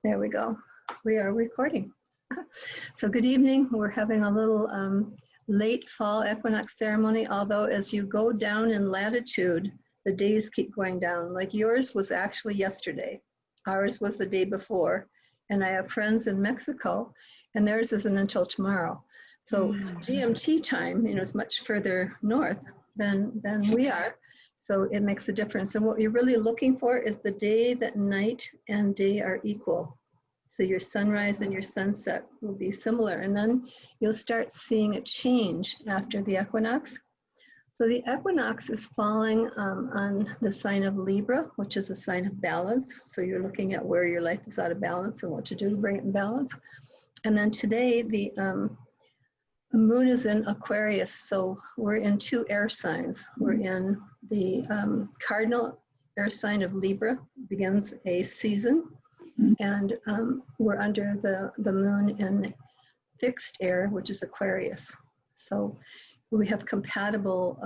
There we go. We are recording. So good evening. We're having a little late fall equinox ceremony, although as you go down in latitude, the days keep going down. Like yours was actually yesterday. Ours was the day before. And I have friends in Mexico, and theirs isn't until tomorrow. So GMT time, is much further north than we are. So it makes a difference. And what you're really looking for is the day that night and day are equal. So your sunrise and your sunset will be similar. And then you'll start seeing a change after the equinox. So the equinox is falling on the sign of Libra, which is a sign of balance. So you're looking at where your life is out of balance and what to do to bring it in balance. And then today, the moon is in Aquarius, so we're in two air signs. We're in the cardinal air sign of Libra, begins a season, and we're under the moon in fixed air, which is Aquarius. So we have compatible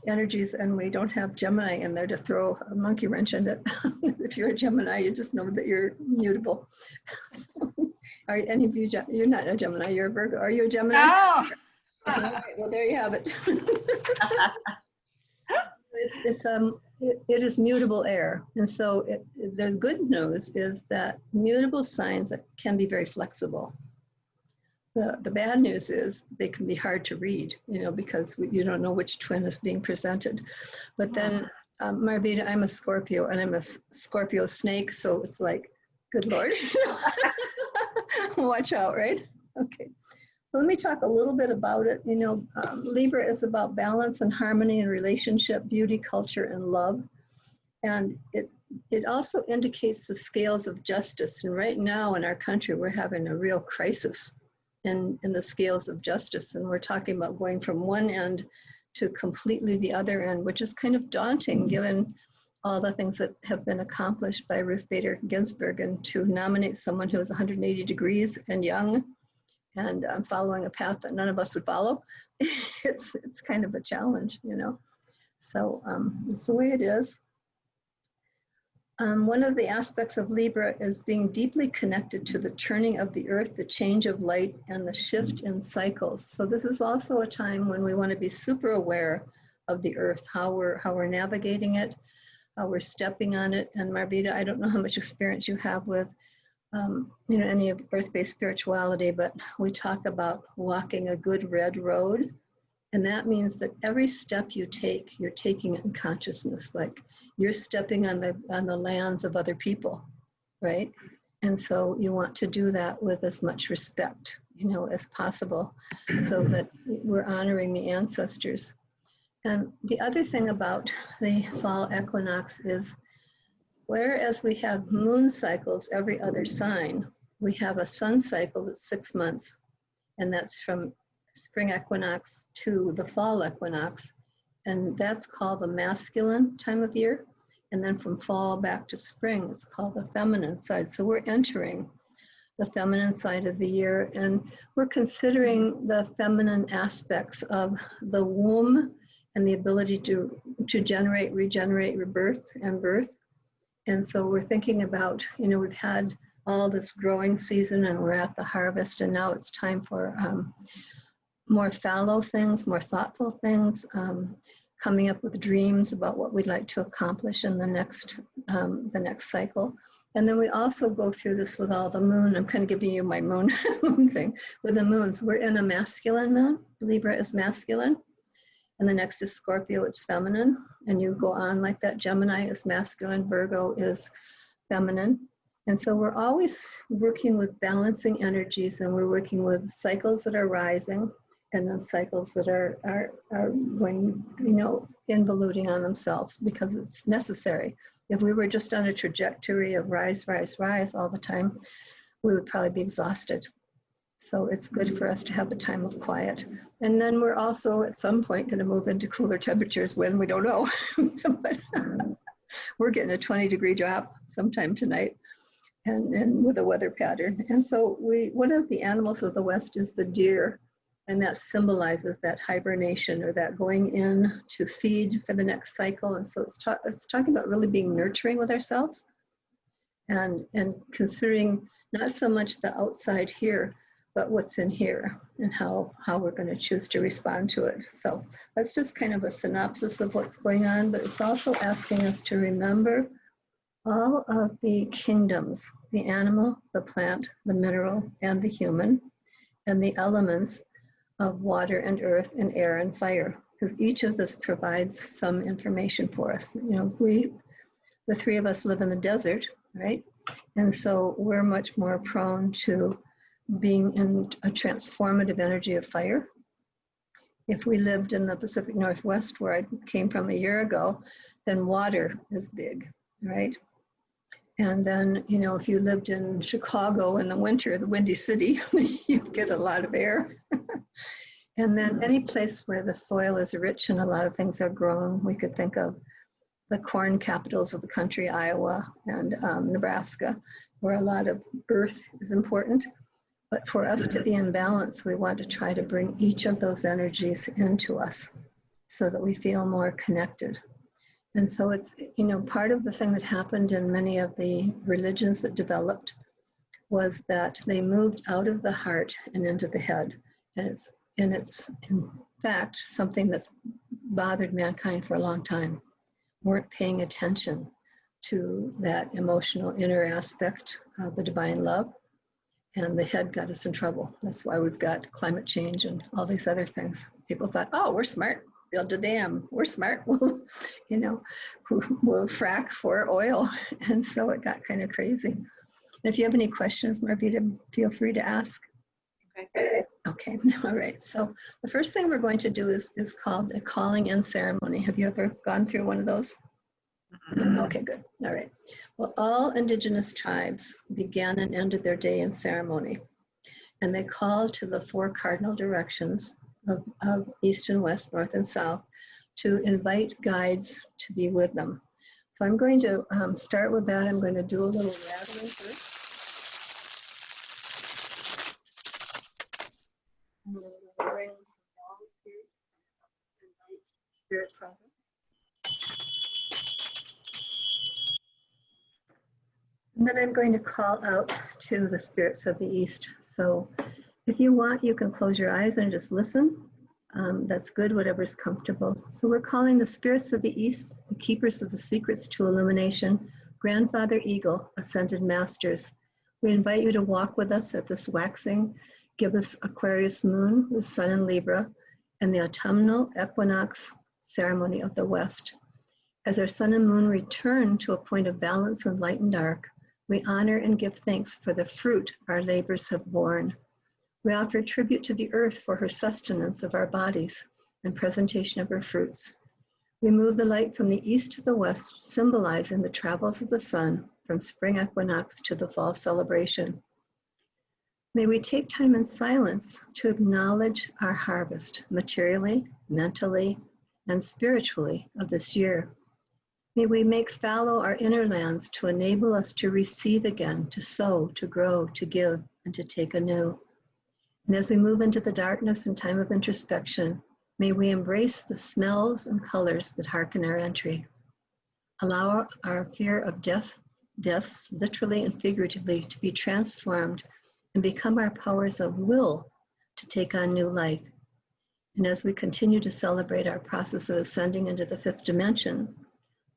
energies, and we don't have Gemini in there to throw a monkey wrench in it. If you're a Gemini, you just know that you're mutable. Are any of you, you're not a Gemini, you're a Virgo. Are you a Gemini? No. Okay, well, there you have it. It is mutable air. And so the good news is that mutable signs can be very flexible. The bad news is they can be hard to read, because you don't know which twin is being presented. But then, Marvita, I'm a Scorpio, and I'm a Scorpio snake, so it's like, good Lord. Watch out, right? Okay. So let me talk a little bit about it. Libra is about balance and harmony and relationship, beauty, culture, and love. And it also indicates the scales of justice. And right now in our country, we're having a real crisis in the scales of justice. And we're talking about going from one end to completely the other end, which is kind of daunting given all the things that have been accomplished by Ruth Bader Ginsburg, and to nominate someone who is 180 degrees and young and following a path that none of us would follow. It's kind of a challenge, So it's the way it is. One of the aspects of Libra is being deeply connected to the turning of the earth, the change of light, and the shift in cycles. So this is also a time when we want to be super aware of the earth, how we're navigating it, how we're stepping on it. And Marvita, I don't know how much experience you have with any of earth-based spirituality, but we talk about walking a good red road. And that means that every step you take, you're taking it in consciousness, like you're stepping on the lands of other people, right? And so you want to do that with as much respect, as possible, so that we're honoring the ancestors. And the other thing about the fall equinox is, whereas we have moon cycles every other sign, we have a sun cycle that's 6 months, and that's from spring equinox to the fall equinox, and that's called the masculine time of year. And then from fall back to spring, it's called the feminine side. So we're entering the feminine side of the year, and we're considering the feminine aspects of the womb and the ability to generate, regenerate, rebirth, and birth. And so we're thinking about, we've had all this growing season, and we're at the harvest, and now it's time for more fallow things, more thoughtful things, coming up with dreams about what we'd like to accomplish in the next cycle. And then we also go through this with all the moon. I'm kind of giving you my moon thing with the moons. We're in a masculine moon. Libra is masculine. And the next is Scorpio, it's feminine. And you go on like that. Gemini is masculine, Virgo is feminine. And so we're always working with balancing energies, and we're working with cycles that are rising, and then cycles that are going, involuting on themselves, because it's necessary. If we were just on a trajectory of rise, rise, rise all the time, we would probably be exhausted. So it's good for us to have a time of quiet. And then we're also at some point going to move into cooler temperatures when we don't know. But we're getting a 20-degree drop sometime tonight, and with a weather pattern. And so one of the animals of the West is the deer. And that symbolizes that hibernation, or that going in to feed for the next cycle. And so it's talking about really being nurturing with ourselves, and considering Not so much the outside here, but what's in here and how we're going to choose to respond to it. So that's just kind of a synopsis of what's going on, but it's also asking us to remember all of the kingdoms, the animal, the plant, the mineral, and the human, and the elements of water and earth and air and fire, because each of this provides some information for us. You know, the three of us live in the desert, right? And so we're much more prone to being in a transformative energy of fire. If we lived in the Pacific Northwest, where I came from a year ago, then water is big, right? And then, you know, if you lived in Chicago in the winter, the Windy City, you get a lot of air. And then any place where the soil is rich and a lot of things are grown, we could think of the corn capitals of the country, Iowa and Nebraska, where a lot of earth is important. But for us to be in balance, we want to try to bring each of those energies into us so that we feel more connected. And so it's, you know, part of the thing that happened in many of the religions that developed was that they moved out of the heart and into the head. And it's in fact something that's bothered mankind for a long time. Weren't paying attention to that emotional inner aspect of the divine love, and the head got us in trouble. That's why we've got climate change and all these other things. People thought, oh, we're smart, build a dam, we're smart, we'll, you know, we'll frack for oil. And so it got kind of crazy. And if you have any questions, Marvita, feel free to ask. Okay, all right. So the first thing we're going to do is called a calling in ceremony. Have you ever gone through one of those? Okay, good. All right. Well, all indigenous tribes began and ended their day in ceremony, and they called to the four cardinal directions of east and west, north and south, to invite guides to be with them. So I'm going to start with that. I'm going to do a little rattling first. I'm going to ring some bells here to invite spirit presence. And then I'm going to call out to the spirits of the East. So if you want, you can close your eyes and just listen. That's good, whatever's comfortable. So we're calling the spirits of the East, the keepers of the secrets to illumination, Grandfather Eagle, Ascended Masters. We invite you to walk with us at this waxing gibbous Aquarius moon with Sun in Libra and the autumnal equinox ceremony of the West. As our sun and moon return to a point of balance in light and dark, we honor and give thanks for the fruit our labors have borne. We offer tribute to the earth for her sustenance of our bodies and presentation of her fruits. We move the light from the east to the west, symbolizing the travels of the sun from spring equinox to the fall celebration. May we take time in silence to acknowledge our harvest, materially, mentally, and spiritually of this year. May we make fallow our inner lands to enable us to receive again, to sow, to grow, to give, and to take anew. And as we move into the darkness and time of introspection, may we embrace the smells and colors that hearken our entry. Allow our fear of deaths, literally and figuratively, to be transformed and become our powers of will to take on new life. And as we continue to celebrate our process of ascending into the fifth dimension,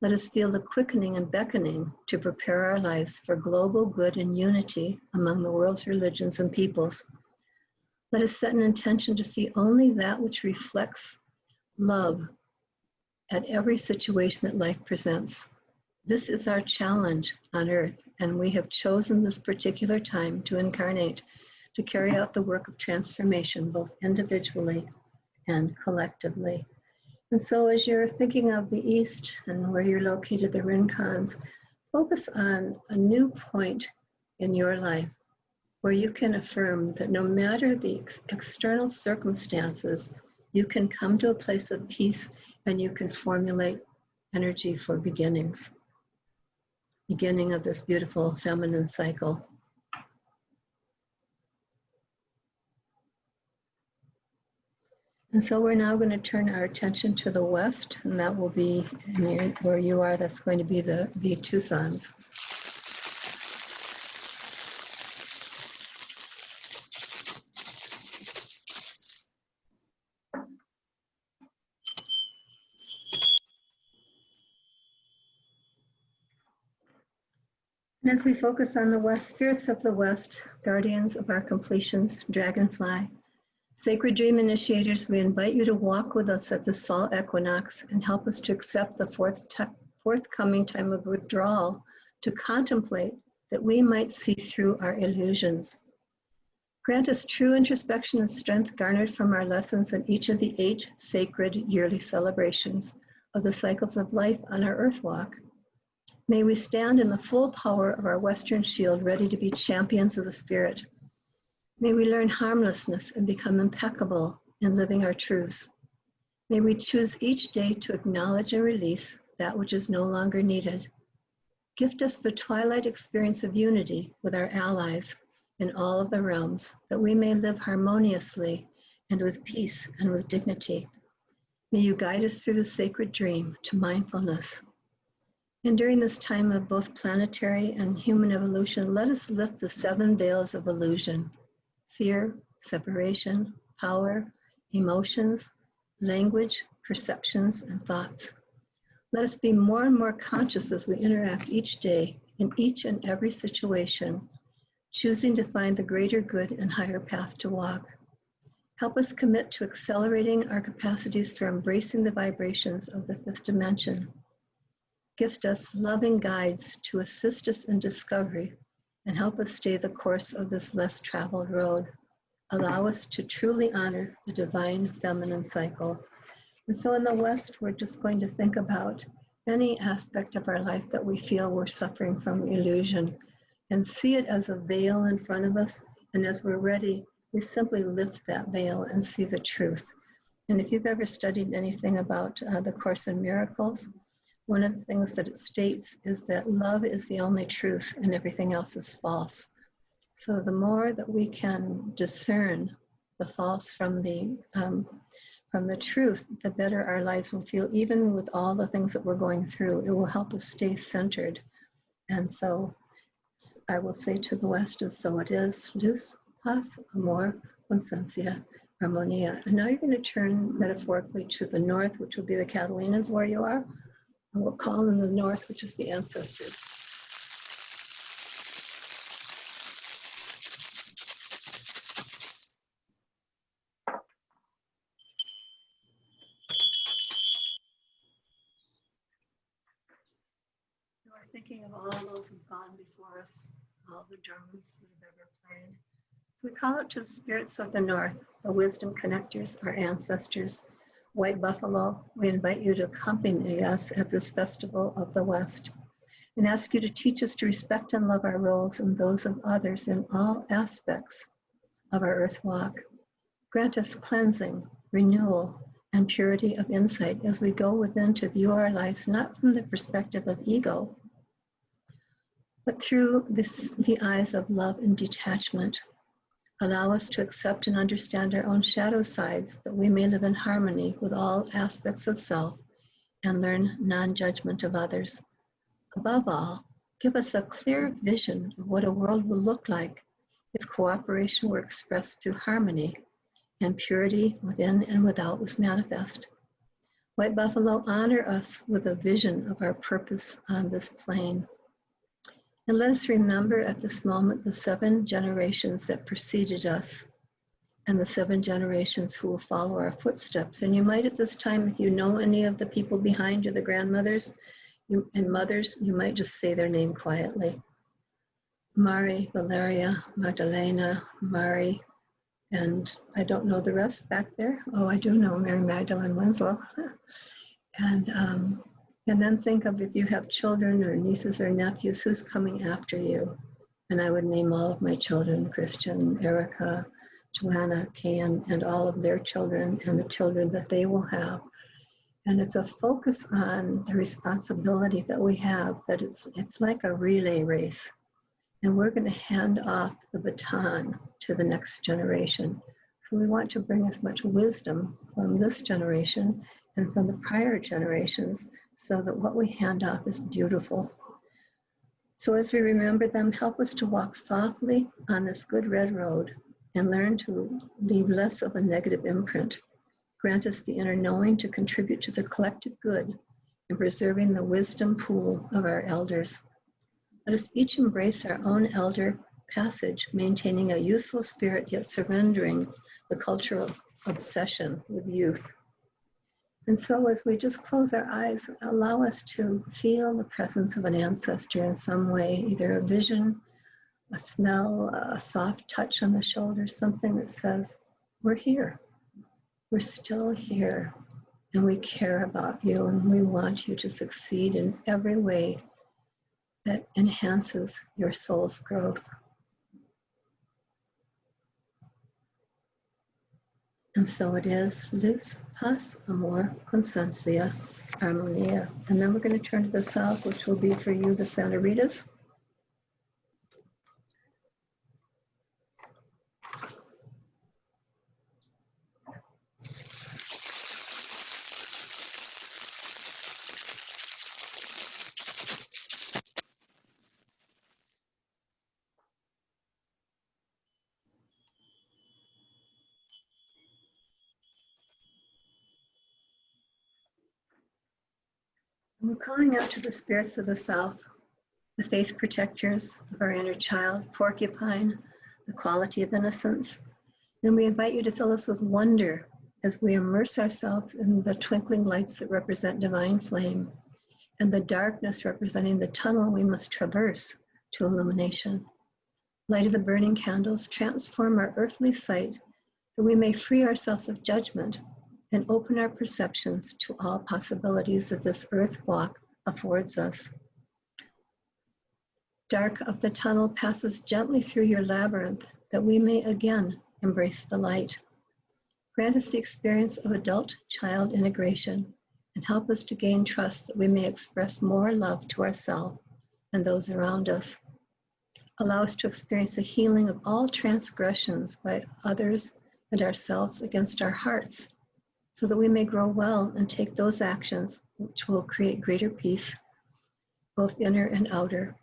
let us feel the quickening and beckoning to prepare our lives for global good and unity among the world's religions and peoples. Let us set an intention to see only that which reflects love at every situation that life presents. This is our challenge on earth, and we have chosen this particular time to incarnate, to carry out the work of transformation, both individually and collectively. And so as you're thinking of the East and where you're located, the rincons, focus on a new point in your life where you can affirm that no matter the external circumstances, you can come to a place of peace and you can formulate energy for beginnings. Beginning of this beautiful feminine cycle. And so we're now going to turn our attention to the west, and that will be where you are, that's going to be the Tucson's. As we focus on the West, spirits of the West, guardians of our completions, dragonfly, sacred dream initiators, we invite you to walk with us at this fall equinox and help us to accept the forthcoming time of withdrawal, to contemplate that we might see through our illusions. Grant us true introspection and strength garnered from our lessons in each of the 8 sacred yearly celebrations of the cycles of life on our earth walk. May we stand in the full power of our Western shield, ready to be champions of the spirit. May we learn harmlessness and become impeccable in living our truths. May we choose each day to acknowledge and release that which is no longer needed. Gift us the twilight experience of unity with our allies in all of the realms, that we may live harmoniously and with peace and with dignity. May you guide us through the sacred dream to mindfulness. And during this time of both planetary and human evolution, let us lift the 7 veils of illusion: fear, separation, power, emotions, language, perceptions, and thoughts. Let us be more and more conscious as we interact each day in each and every situation, choosing to find the greater good and higher path to walk. Help us commit to accelerating our capacities for embracing the vibrations of the 5th dimension. Gift us loving guides to assist us in discovery and help us stay the course of this less traveled road. Allow us to truly honor the divine feminine cycle. And so in the West, we're just going to think about any aspect of our life that we feel we're suffering from illusion, and see it as a veil in front of us. And as we're ready, we simply lift that veil and see the truth. And if you've ever studied anything about the Course in Miracles, one of the things that it states is that love is the only truth and everything else is false. So the more that we can discern the false from the truth, the better our lives will feel. Even with all the things that we're going through, it will help us stay centered. And so I will say to the West, and so it is, luz, paz, amor, conciencia, armonía. And now you're going to turn metaphorically to the north, which will be the Catalinas where you are. And we'll call in the north, which is the ancestors. We're thinking of all those who've gone before us, all the drums that have ever played. So we call out to the spirits of the north, the wisdom connectors, our ancestors. White Buffalo, we invite you to accompany us at this festival of the West and ask you to teach us to respect and love our roles and those of others in all aspects of our earth walk. Grant us cleansing, renewal, and purity of insight as we go within to view our lives not from the perspective of ego, but through the eyes of love and detachment. Allow us to accept and understand our own shadow sides, that we may live in harmony with all aspects of self and learn non-judgment of others. Above all, give us a clear vision of what a world will look like if cooperation were expressed through harmony and purity within and without was manifest. White Buffalo, honor us with a vision of our purpose on this plane. And let us remember at this moment the 7 generations that preceded us and the 7 generations who will follow our footsteps. And you might at this time, if you know any of the people behind you, the grandmothers and mothers, you might just say their name quietly. Mari, Valeria, Magdalena, Mari, and I don't know the rest back there. Oh, I do know Mary Magdalene Winslow. And then think of, if you have children or nieces or nephews, who's coming after you. And I would name all of my children: Christian, Erica, Joanna, Cain, and all of their children and the children that they will have. And it's a focus on the responsibility that we have, that it's like a relay race. And we're going to hand off the baton to the next generation. So we want to bring as much wisdom from this generation and from the prior generations, so that what we hand off is beautiful. So as we remember them, help us to walk softly on this good red road and learn to leave less of a negative imprint. Grant us the inner knowing to contribute to the collective good in preserving the wisdom pool of our elders. Let us each embrace our own elder passage, maintaining a youthful spirit, yet surrendering the cultural obsession with youth. And so as we just close our eyes, allow us to feel the presence of an ancestor in some way, either a vision, a smell, a soft touch on the shoulder, something that says, we're here, we're still here, and we care about you, and we want you to succeed in every way that enhances your soul's growth. And so it is, luz, paz, amor, conciencia, armonía. And then we're going to turn to the south, which will be for you, the Santa Ritas. And we're calling out to the spirits of the south, the faith protectors of our inner child, porcupine, the quality of innocence. And we invite you to fill us with wonder as we immerse ourselves in the twinkling lights that represent divine flame, and the darkness representing the tunnel we must traverse to illumination. Light of the burning candles, transform our earthly sight that we may free ourselves of judgment and open our perceptions to all possibilities that this earth walk affords us. Dark of the tunnel passes gently through your labyrinth that we may again embrace the light. Grant us the experience of adult-child integration and help us to gain trust that we may express more love to ourselves and those around us. Allow us to experience the healing of all transgressions by others and ourselves against our hearts, so that we may grow well and take those actions which will create greater peace, both inner and outer.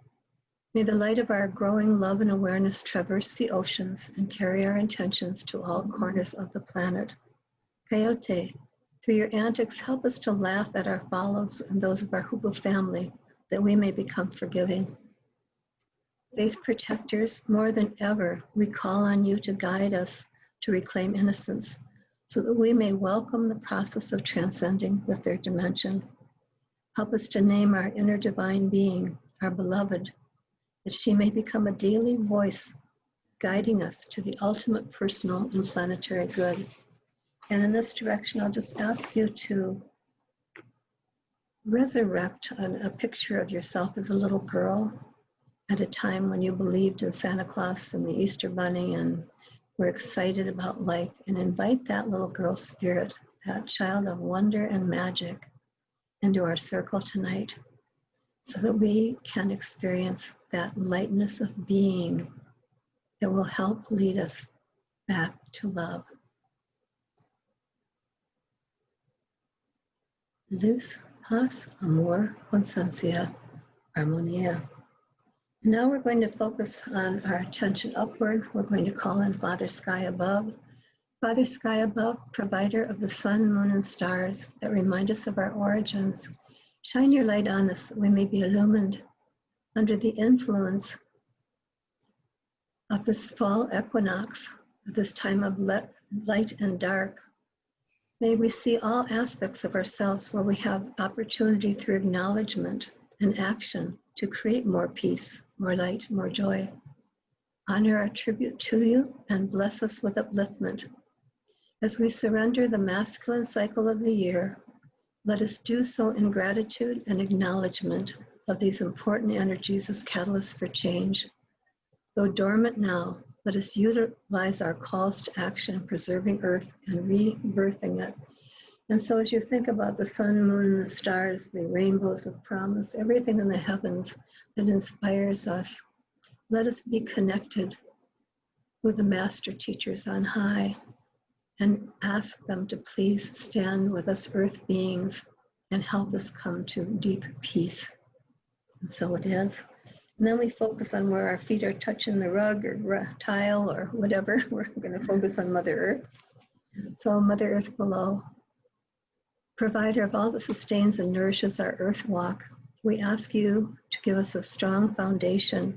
May the light of our growing love and awareness traverse the oceans and carry our intentions to all corners of the planet. Coyote, through your antics, help us to laugh at our follows and those of our Hubu family, that we may become forgiving. Faith protectors, more than ever, we call on you to guide us to reclaim innocence, so that we may welcome the process of transcending the third dimension. Help us to name our inner divine being, our beloved, that she may become a daily voice guiding us to the ultimate personal and planetary good. And in this direction, I'll just ask you to resurrect a picture of yourself as a little girl at a time when you believed in Santa Claus and the Easter Bunny and were excited about life, and invite that little girl spirit, that child of wonder and magic, into our circle tonight, so that we can experience that lightness of being that will help lead us back to love. Luz, paz, amor, conciencia, armonía. Now we're going to focus on our attention upward. We're going to call in Father Sky above. Father Sky above, provider of the sun, moon, and stars that remind us of our origins, shine your light on us that we may be illumined under the influence of this fall equinox, of this time of light and dark. May we see all aspects of ourselves where we have opportunity through acknowledgement and action to create more peace, more light, more joy. Honor our tribute to you and bless us with upliftment. As we surrender the masculine cycle of the year, let us do so in gratitude and acknowledgement of these important energies as catalysts for change. Though dormant now, let us utilize our calls to action, preserving Earth and rebirthing it. And so as you think about the sun, moon, and the stars, the rainbows of promise, everything in the heavens that inspires us, let us be connected with the master teachers on high and ask them to please stand with us earth beings and help us come to deep peace. And so it is. And then we focus on where our feet are touching the rug or tile or whatever. We're going to focus on Mother Earth. So Mother Earth below, provider of all that sustains and nourishes our earth walk, We ask you to give us a strong foundation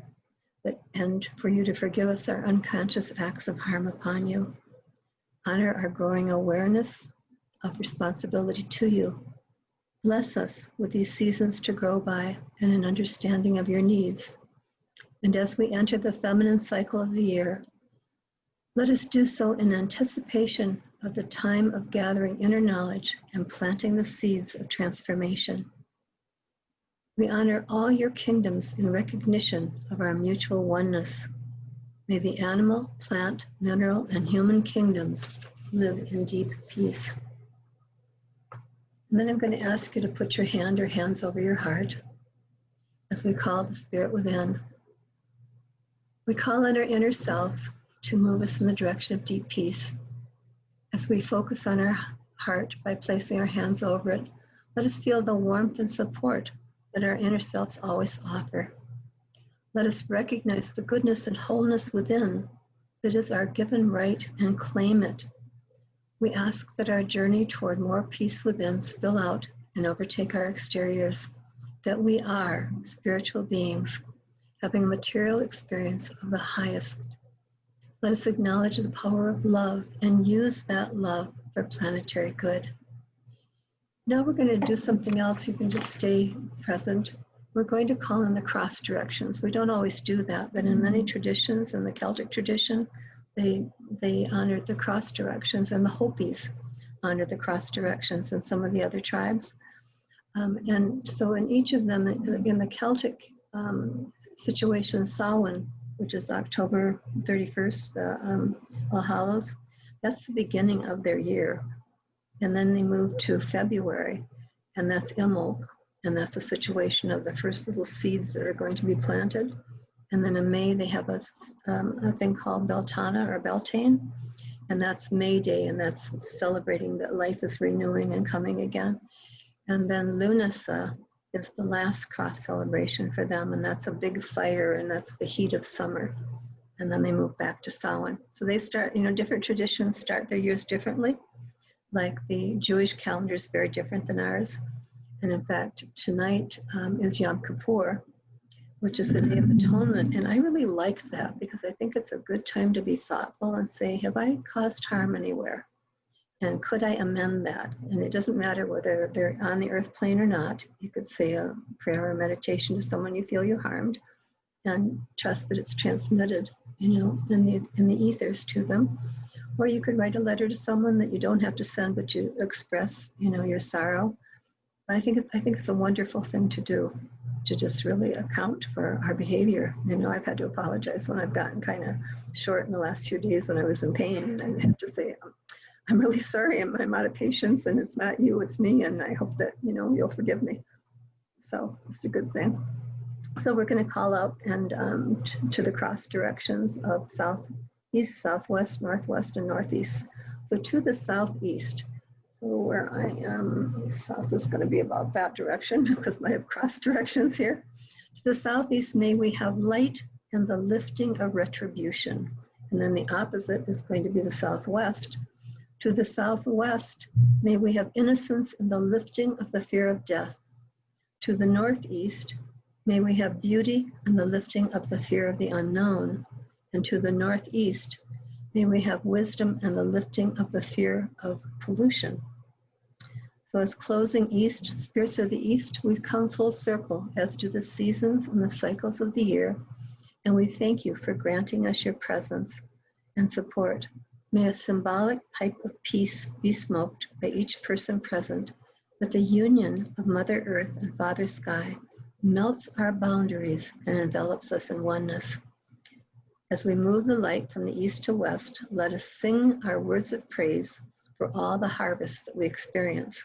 and for you to forgive us our unconscious acts of harm upon you. Honor our growing awareness of responsibility to you. Bless us with these seasons to grow by and an understanding of your needs. And as we enter the feminine cycle of the year, let us do so in anticipation of the time of gathering inner knowledge and planting the seeds of transformation. We honor all your kingdoms in recognition of our mutual oneness. May the animal, plant, mineral, and human kingdoms live in deep peace. And then I'm going to ask you to put your hand or hands over your heart as we call the spirit within. We call on our inner selves to move us in the direction of deep peace. As we focus on our heart by placing our hands over it, let us feel the warmth and support that our inner selves always offer. Let us recognize the goodness and wholeness within that is our given right and claim it. We ask that our journey toward more peace within spill out and overtake our exteriors, that we are spiritual beings having a material experience of the highest. Let us acknowledge the power of love and use that love for planetary good. Now we're going to do something else. You can just stay present. We're going to call in the cross directions. We don't always do that, but in many traditions, in the Celtic tradition, they honored the cross directions, and the Hopis honored the cross directions, and some of the other tribes. And so in each of them, in the Celtic situation, Samhain, which is October 31st, All Hallows, that's the beginning of their year. And then they move to February, and that's Imbolc, and that's a situation of the first little seeds that are going to be planted. And then in May, they have a thing called Beltane or Beltane, and that's May Day, and that's celebrating that life is renewing and coming again. And then Lunasa is the last cross celebration for them, and that's a big fire, and that's the heat of summer. And then they move back to Samhain. So they start, different traditions start their years differently. Like the Jewish calendar is very different than ours. And in fact, tonight is Yom Kippur, which is the Day of Atonement. And I really like that because I think it's a good time to be thoughtful and say, have I caused harm anywhere? And could I amend that? And it doesn't matter whether they're on the earth plane or not. You could say a prayer or meditation to someone you feel you harmed and trust that it's transmitted, in the ethers to them. Or you could write a letter to someone that you don't have to send, but you express, your sorrow. But I think it's a wonderful thing to do, to just really account for our behavior. I've had to apologize when I've gotten kind of short in the last few days when I was in pain, and I have to say, I'm really sorry, I'm out of patience, and it's not you, it's me, and I hope that, you'll forgive me. So it's a good thing. So we're going to call out and to the cross directions of southeast, southwest, northwest, and northeast. So to the southeast, so where I am, south is going to be about that direction because I have cross directions here. To the southeast, may we have light and the lifting of retribution. And then the opposite is going to be the southwest. To the southwest, may we have innocence and the lifting of the fear of death. To the northeast, may we have beauty and the lifting of the fear of the unknown. And to the northeast, may we have wisdom and the lifting of the fear of pollution. So as closing east, spirits of the east, we've come full circle, as do the seasons and the cycles of the year. And we thank you for granting us your presence and support. May a symbolic pipe of peace be smoked by each person present, that the union of Mother Earth and Father Sky melts our boundaries and envelops us in oneness. As we move the light from the east to west, let us sing our words of praise for all the harvests that we experience.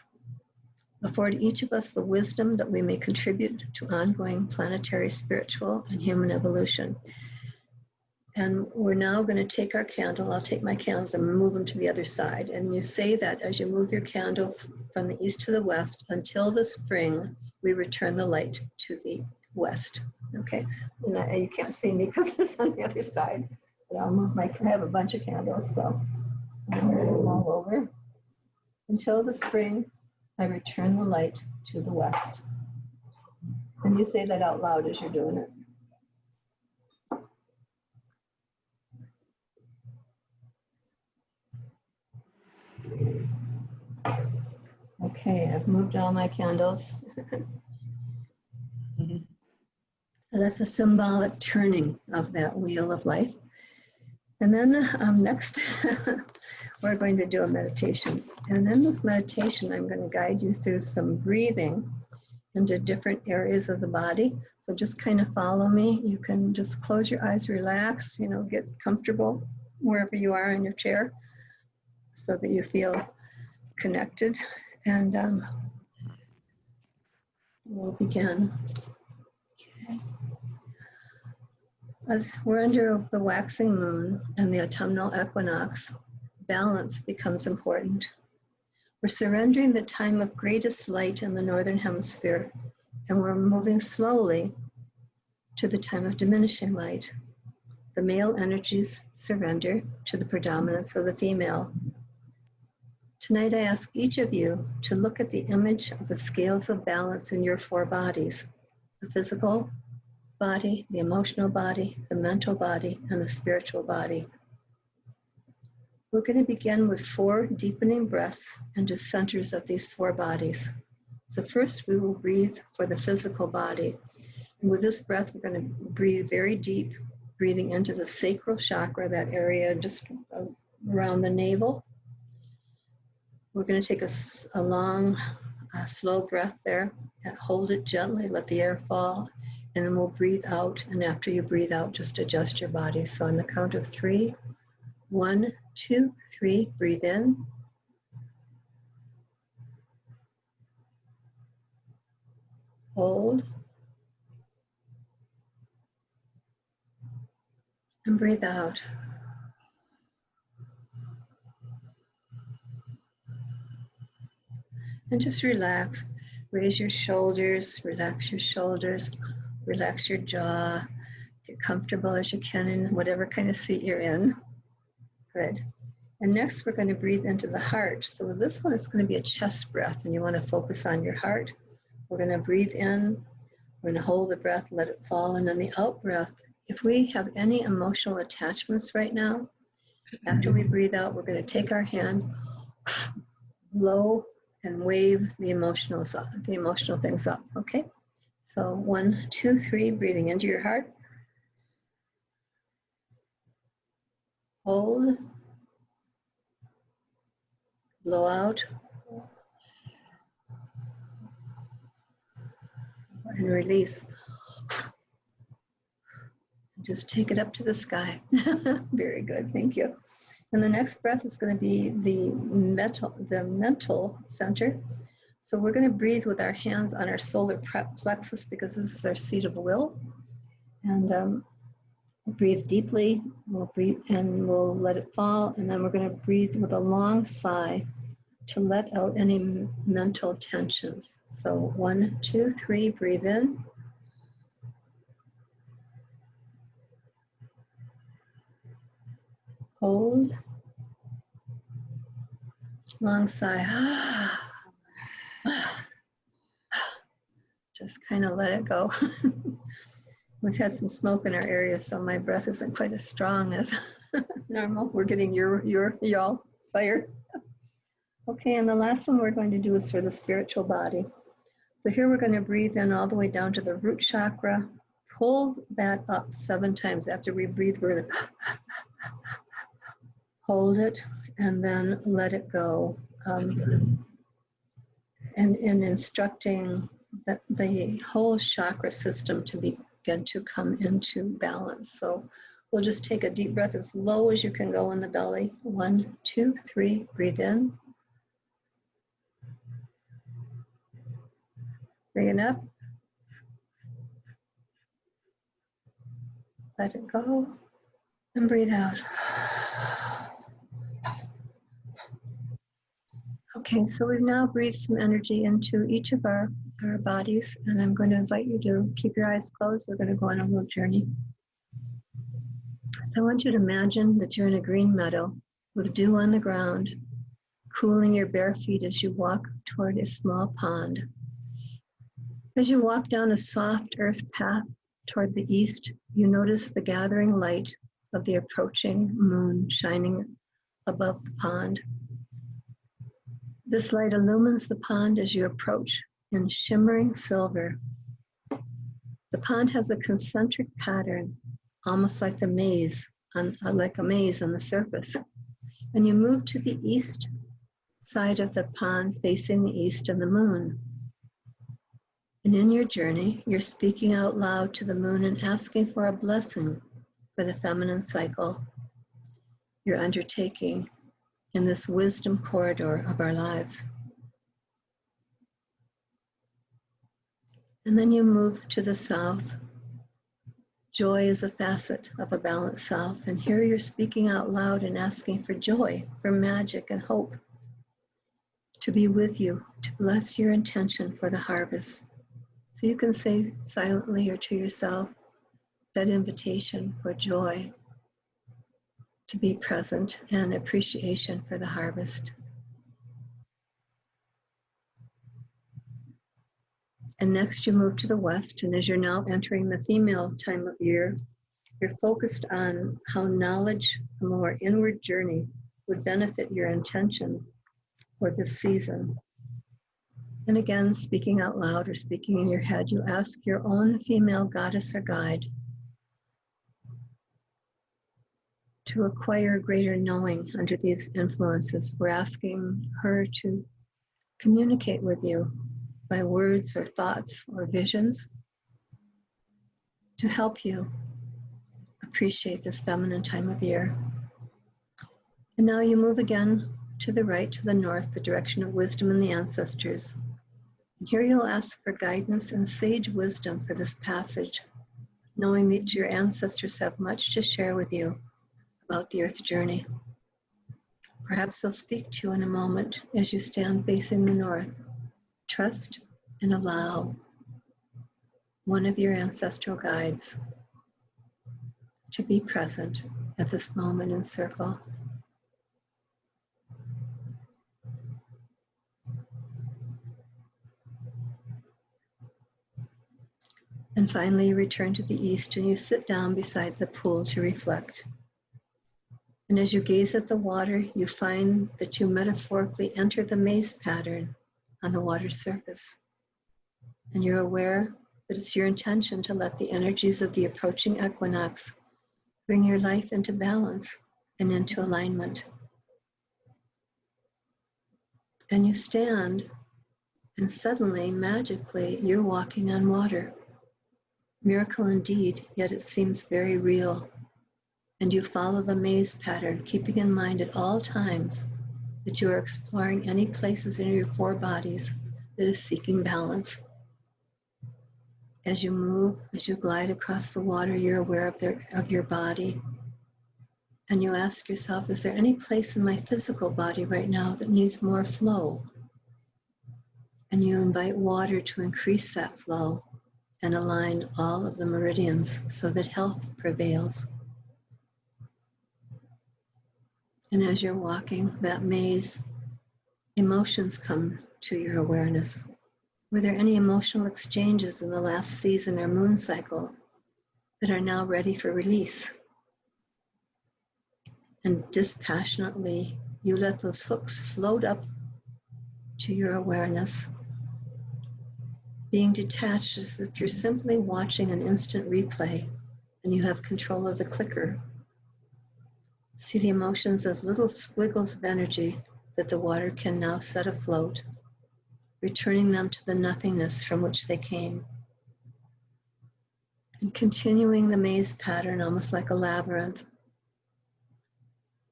Afford each of us the wisdom that we may contribute to ongoing planetary, spiritual, and human evolution. And we're now going to take our candle. I'll take my candles and move them to the other side. And you say that as you move your candle from the east to the west, until the spring, we return the light to the west. Okay? And you can't see me because it's on the other side. But I'll move I have a bunch of candles, so I'm going to move them all over. Until the spring, I return the light to the west. And you say that out loud as you're doing it. Okay, I've moved all my candles. So that's a symbolic turning of that wheel of life. And then next, we're going to do a meditation. And in this meditation, I'm going to guide you through some breathing into different areas of the body. So just kind of follow me. You can just close your eyes, relax, you know, get comfortable wherever you are in your chair so that you feel connected. And we'll begin. Okay. As we're under the waxing moon and the autumnal equinox, balance becomes important. We're surrendering the time of greatest light in the northern hemisphere, and we're moving slowly to the time of diminishing light. The male energies surrender to the predominance of the female. Tonight I ask each of you to look at the image of the scales of balance in your four bodies: the physical body, the emotional body, the mental body, and the spiritual body. We're going to begin with 4 deepening breaths into centers of these 4 bodies. So first we will breathe for the physical body. And with this breath, we're going to breathe very deep, breathing into the sacral chakra, that area just around the navel. We're going to take a long, slow breath there. Hold it gently, let the air fall. And then we'll breathe out, and after you breathe out, just adjust your body. So on the count of 3, 1, 2, 3, breathe in. Hold. And breathe out. And just relax. Raise your shoulders, relax your shoulders, relax your jaw. Get comfortable as you can in whatever kind of seat you're in. Good. And next we're going to breathe into the heart. So with this one, it's going to be a chest breath, and you want to focus on your heart. We're going to breathe in, we're going to hold the breath, let it fall, and on the out breath, if we have any emotional attachments right now, after we breathe out, we're going to take our hand, blow, and wave the emotional things up, okay? So 1, 2, 3, breathing into your heart. Hold. Blow out. And release. Just take it up to the sky. Very good, thank you. And the next breath is going to be the mental center. So we're going to breathe with our hands on our solar plexus, because this is our seat of will. And breathe deeply. We'll breathe and we'll let it fall. And then we're going to breathe with a long sigh to let out any mental tensions. So 1, 2, 3, breathe in. Hold. Long sigh. Just kind of let it go. We've had some smoke in our area, so my breath isn't quite as strong as normal. We're getting y'all fire. Okay, and the last one we're going to do is for the spiritual body. So here we're going to breathe in all the way down to the root chakra. Pull that up 7 times. After we breathe, we're going to hold it and then let it go. And in instructing the whole chakra system to begin to come into balance. So we'll just take a deep breath as low as you can go in the belly. 1, 2, 3, breathe in. Bring it up. Let it go. And breathe out. Okay, so we've now breathed some energy into each of our bodies, and I'm going to invite you to keep your eyes closed. We're going to go on a little journey. So I want you to imagine that you're in a green meadow with dew on the ground, cooling your bare feet as you walk toward a small pond. As you walk down a soft earth path toward the east, you notice the gathering light of the approaching moon shining above the pond. This light illumines the pond as you approach in shimmering silver. The pond has a concentric pattern, almost like a maze on the surface. And you move to the east side of the pond facing the east and the moon. And in your journey, you're speaking out loud to the moon and asking for a blessing for the feminine cycle you're undertaking in this wisdom corridor of our lives. And then you move to the south. Joy is a facet of a balanced south, and here you're speaking out loud and asking for joy, for magic and hope to be with you, to bless your intention for the harvest. So you can say silently or to yourself that invitation for joy, to be present, and appreciation for the harvest. And next you move to the west, and as you're now entering the female time of year, you're focused on how knowledge from a more inward journey would benefit your intention for this season. And again, speaking out loud or speaking in your head, you ask your own female goddess or guide to acquire greater knowing under these influences. We're asking her to communicate with you by words or thoughts or visions to help you appreciate this feminine time of year. And now you move again to the right, to the north, the direction of wisdom and the ancestors. And here you'll ask for guidance and sage wisdom for this passage, knowing that your ancestors have much to share with you about the earth journey. Perhaps they'll speak to you in a moment as you stand facing the north. Trust and allow one of your ancestral guides to be present at this moment in circle. And finally, you return to the east and you sit down beside the pool to reflect. And as you gaze at the water, you find that you metaphorically enter the maze pattern on the water's surface. And you're aware that it's your intention to let the energies of the approaching equinox bring your life into balance and into alignment. And you stand, and suddenly, magically, you're walking on water. Miracle indeed, yet it seems very real. And you follow the maze pattern, keeping in mind at all times that you are exploring any places in your four bodies that is seeking balance. As you move, as you glide across the water, you're aware of your body. And you ask yourself, is there any place in my physical body right now that needs more flow? And you invite water to increase that flow and align all of the meridians so that health prevails. And as you're walking that maze, emotions come to your awareness. Were there any emotional exchanges in the last season or moon cycle that are now ready for release? And dispassionately, you let those hooks float up to your awareness. Being detached as if you're simply watching an instant replay and you have control of the clicker. See the emotions as little squiggles of energy that the water can now set afloat, returning them to the nothingness from which they came. And continuing the maze pattern almost like a labyrinth,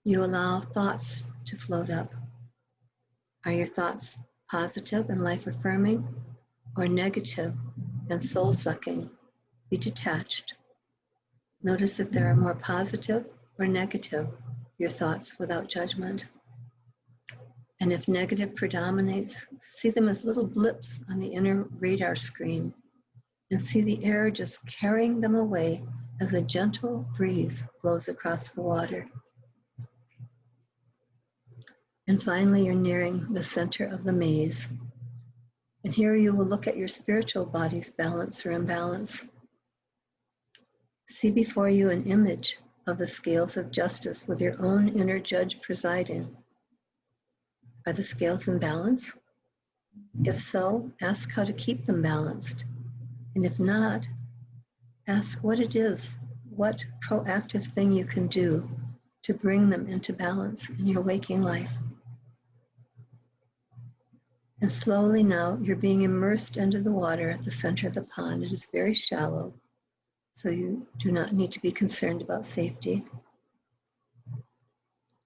you allow thoughts to float up. Are your thoughts positive and life-affirming, or negative and soul-sucking? Be detached. Notice if there are more positive or negative, your thoughts without judgment. And if negative predominates, see them as little blips on the inner radar screen and see the air just carrying them away as a gentle breeze blows across the water. And finally, you're nearing the center of the maze. And here you will look at your spiritual body's balance or imbalance. See before you an image of the scales of justice with your own inner judge presiding. Are the scales in balance? If so, ask how to keep them balanced. And if not, ask what it is, what proactive thing you can do to bring them into balance in your waking life. And slowly now, you're being immersed into the water at the center of the pond. It is very shallow, so you do not need to be concerned about safety.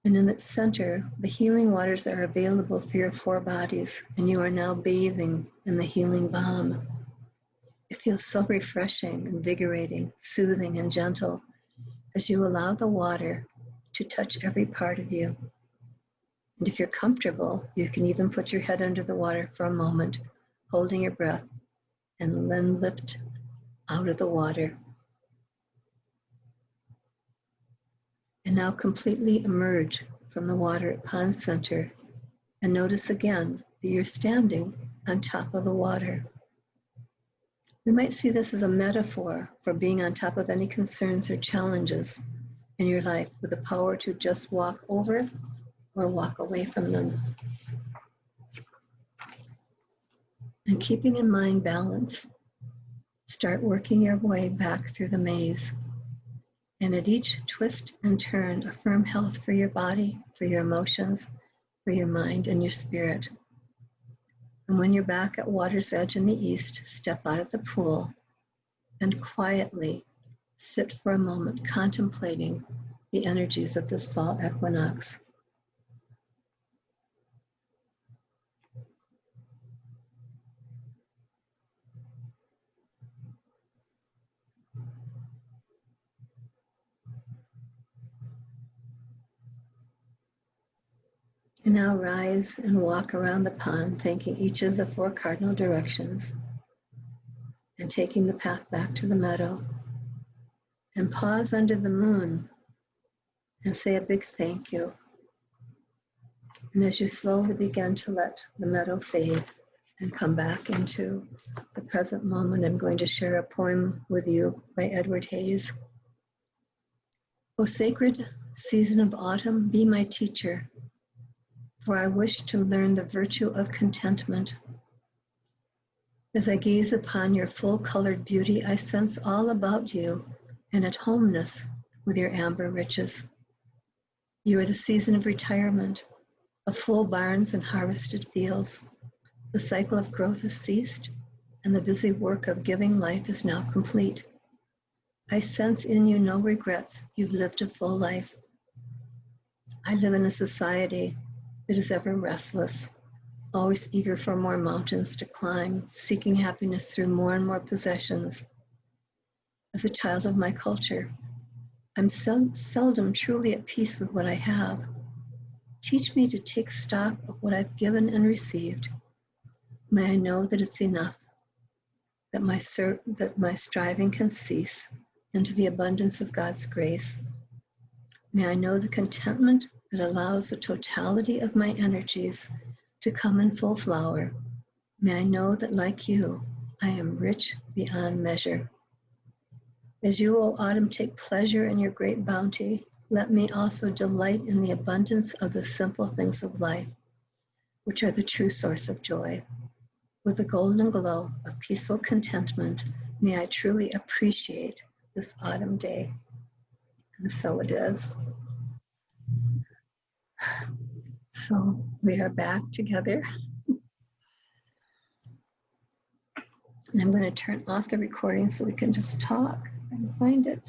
And in its center, the healing waters are available for your 4 bodies, and you are now bathing in the healing balm. It feels so refreshing, invigorating, soothing, and gentle as you allow the water to touch every part of you. And if you're comfortable, you can even put your head under the water for a moment, holding your breath, and then lift out of the water. And now completely emerge from the water at pond center and notice again that you're standing on top of the water. We might see this as a metaphor for being on top of any concerns or challenges in your life with the power to just walk over or walk away from them. And keeping in mind balance, start working your way back through the maze. And at each twist and turn, affirm health for your body, for your emotions, for your mind and your spirit. And when you're back at water's edge in the east, step out of the pool and quietly sit for a moment contemplating the energies of this fall equinox. And now rise and walk around the pond, thanking each of the 4 cardinal directions and taking the path back to the meadow. And pause under the moon and say a big thank you. And as you slowly begin to let the meadow fade and come back into the present moment, I'm going to share a poem with you by Edward Hayes. O sacred season of autumn, be my teacher, for I wish to learn the virtue of contentment. As I gaze upon your full-colored beauty, I sense all about you and at homeness with your amber riches. You are the season of retirement, of full barns and harvested fields. The cycle of growth has ceased, and the busy work of giving life is now complete. I sense in you no regrets. You've lived a full life. I live in a society that is ever restless, always eager for more mountains to climb, seeking happiness through more and more possessions. As a child of my culture, I'm seldom truly at peace with what I have. Teach me to take stock of what I've given and received. May I know that it's enough, that my striving can cease into the abundance of God's grace. May I know the contentment that allows the totality of my energies to come in full flower. May I know that, like you, I am rich beyond measure. As you, O autumn, take pleasure in your great bounty, let me also delight in the abundance of the simple things of life, which are the true source of joy. With the golden glow of peaceful contentment, may I truly appreciate this autumn day. And so it is. So we are back together. And I'm going to turn off the recording so we can just talk and find it.